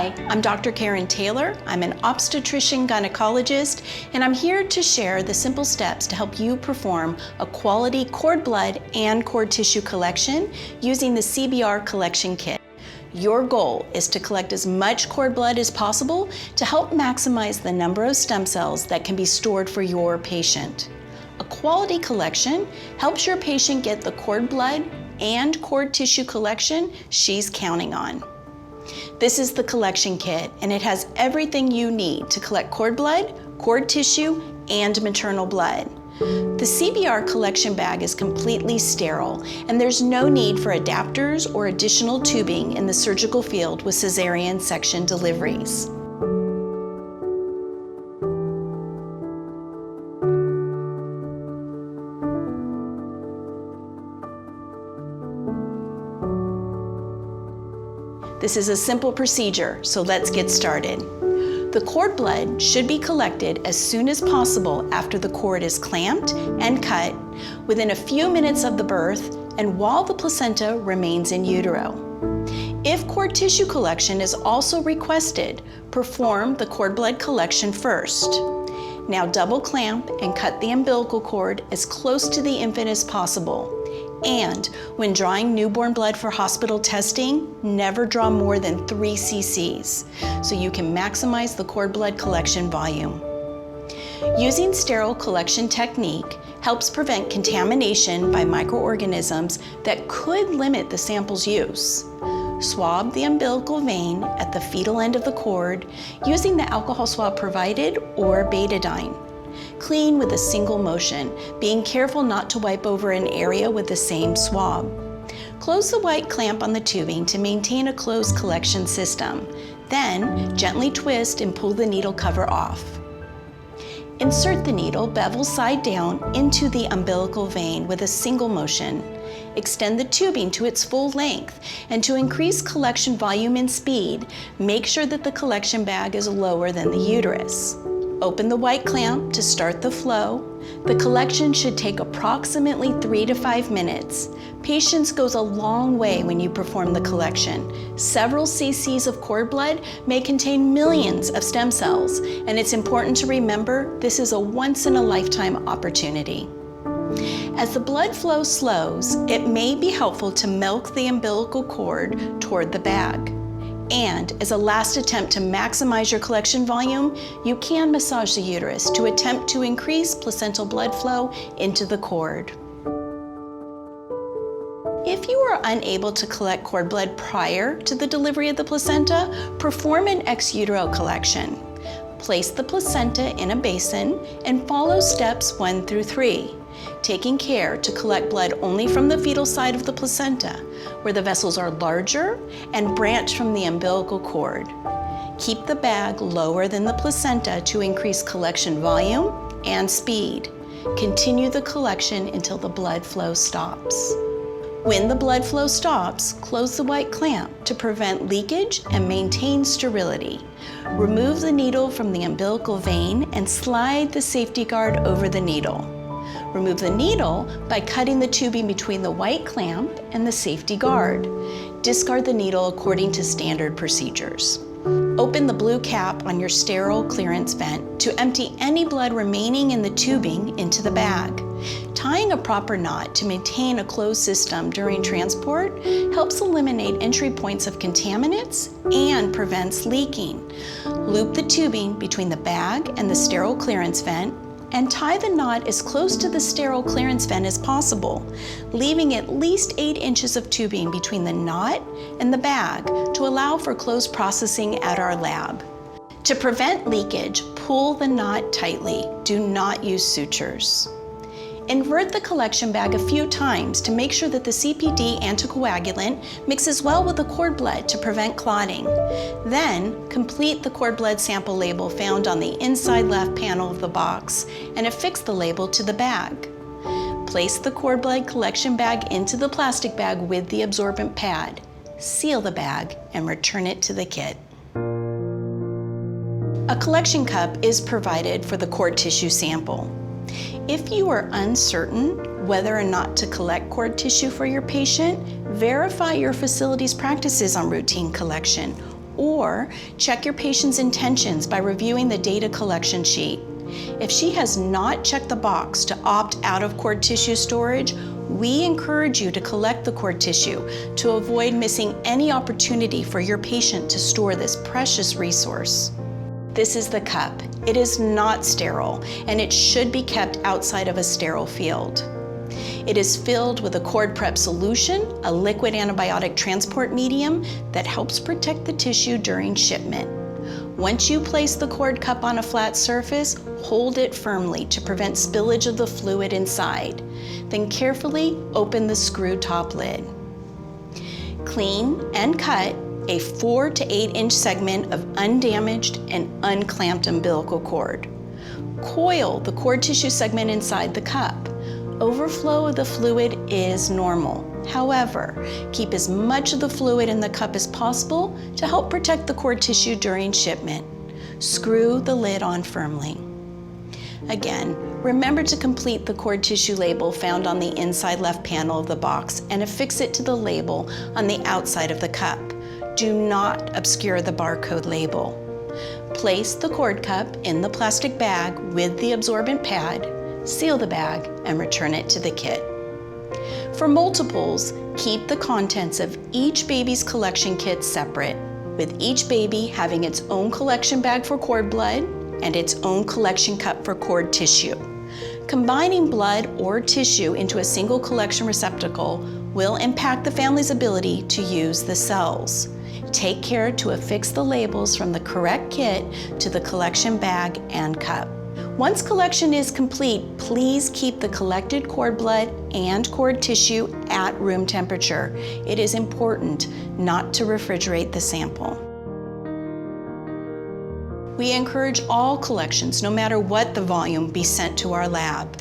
Hi, I'm Dr. Karen Taylor. I'm an obstetrician gynecologist, and I'm here to share the simple steps to help you perform a quality cord blood and cord tissue collection using the CBR collection kit. Your goal is to collect as much cord blood as possible to help maximize the number of stem cells that can be stored for your patient. A quality collection helps your patient get the cord blood and cord tissue collection she's counting on. This is the collection kit, and it has everything you need to collect cord blood, cord tissue, and maternal blood. The CBR collection bag is completely sterile, and there's no need for adapters or additional tubing in the surgical field with cesarean section deliveries. This is a simple procedure, so let's get started. The cord blood should be collected as soon as possible after the cord is clamped and cut, within a few minutes of the birth, and while the placenta remains in utero. If cord tissue collection is also requested, perform the cord blood collection first. Now double clamp and cut the umbilical cord as close to the infant as possible. And when drawing newborn blood for hospital testing, never draw more than 3 cc's, so you can maximize the cord blood collection volume. Using sterile collection technique helps prevent contamination by microorganisms that could limit the sample's use. Swab the umbilical vein at the fetal end of the cord using the alcohol swab provided or betadine. Clean with a single motion, being careful not to wipe over an area with the same swab. Close the white clamp on the tubing to maintain a closed collection system. Then, gently twist and pull the needle cover off. Insert the needle bevel side down into the umbilical vein with a single motion. Extend the tubing to its full length, and to increase collection volume and speed, make sure that the collection bag is lower than the uterus. Open the white clamp to start the flow. The collection should take approximately 3 to 5 minutes. Patience goes a long way when you perform the collection. Several cc's of cord blood may contain millions of stem cells, and it's important to remember this is a once-in-a-lifetime opportunity. As the blood flow slows, it may be helpful to milk the umbilical cord toward the bag. And as a last attempt to maximize your collection volume, you can massage the uterus to attempt to increase placental blood flow into the cord. If you are unable to collect cord blood prior to the delivery of the placenta, perform an ex utero collection. Place the placenta in a basin and follow steps 1 through 3. Taking care to collect blood only from the fetal side of the placenta, where the vessels are larger and branch from the umbilical cord. Keep the bag lower than the placenta to increase collection volume and speed. Continue the collection until the blood flow stops. When the blood flow stops, close the white clamp to prevent leakage and maintain sterility. Remove the needle from the umbilical vein and slide the safety guard over the needle. Remove the needle by cutting the tubing between the white clamp and the safety guard. Discard the needle according to standard procedures. Open the blue cap on your sterile clearance vent to empty any blood remaining in the tubing into the bag. Tying a proper knot to maintain a closed system during transport helps eliminate entry points of contaminants and prevents leaking. Loop the tubing between the bag and the sterile clearance vent and tie the knot as close to the sterile clearance vent as possible, leaving at least 8 inches of tubing between the knot and the bag to allow for close processing at our lab. To prevent leakage, pull the knot tightly. Do not use sutures. Invert the collection bag a few times to make sure that the CPD anticoagulant mixes well with the cord blood to prevent clotting. Then, complete the cord blood sample label found on the inside left panel of the box and affix the label to the bag. Place the cord blood collection bag into the plastic bag with the absorbent pad. Seal the bag and return it to the kit. A collection cup is provided for the cord tissue sample. If you are uncertain whether or not to collect cord tissue for your patient, verify your facility's practices on routine collection, Or check your patient's intentions by reviewing the data collection sheet. If she has not checked the box to opt out of cord tissue storage, we encourage you to collect the cord tissue to avoid missing any opportunity for your patient to store this precious resource. This is the cup. It is not sterile, and it should be kept outside of a sterile field. It is filled with a cord prep solution, a liquid antibiotic transport medium that helps protect the tissue during shipment. Once you place the cord cup on a flat surface, hold it firmly to prevent spillage of the fluid inside. Then carefully open the screw top lid. Clean and cut a 4 to 8 inch segment of undamaged and unclamped umbilical cord. Coil the cord tissue segment inside the cup. Overflow of the fluid is normal. However, keep as much of the fluid in the cup as possible to help protect the cord tissue during shipment. Screw the lid on firmly. Again, remember to complete the cord tissue label found on the inside left panel of the box and affix it to the label on the outside of the cup. Do not obscure the barcode label. Place the cord cup in the plastic bag with the absorbent pad, seal the bag, and return it to the kit. For multiples, keep the contents of each baby's collection kit separate, with each baby having its own collection bag for cord blood and its own collection cup for cord tissue. Combining blood or tissue into a single collection receptacle will impact the family's ability to use the cells. Take care to affix the labels from the correct kit to the collection bag and cup. Once collection is complete, please keep the collected cord blood and cord tissue at room temperature. It is important not to refrigerate the sample. We encourage all collections, no matter what the volume, be sent to our lab.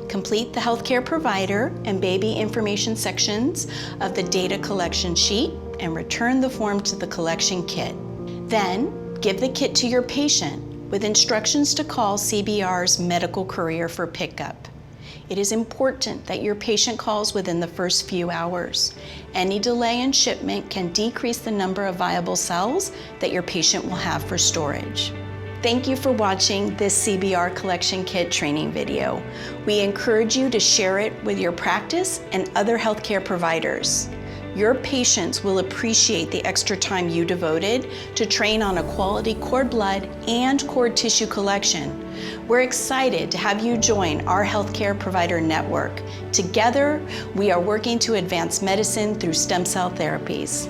Complete the healthcare provider and baby information sections of the data collection sheet and return the form to the collection kit. Then, give the kit to your patient with instructions to call CBR's medical courier for pickup. It is important that your patient calls within the first few hours. Any delay in shipment can decrease the number of viable cells that your patient will have for storage. Thank you for watching this CBR collection kit training video. We encourage you to share it with your practice and other healthcare providers. Your patients will appreciate the extra time you devoted to train on a quality cord blood and cord tissue collection. We're excited to have you join our healthcare provider network. Together, we are working to advance medicine through stem cell therapies.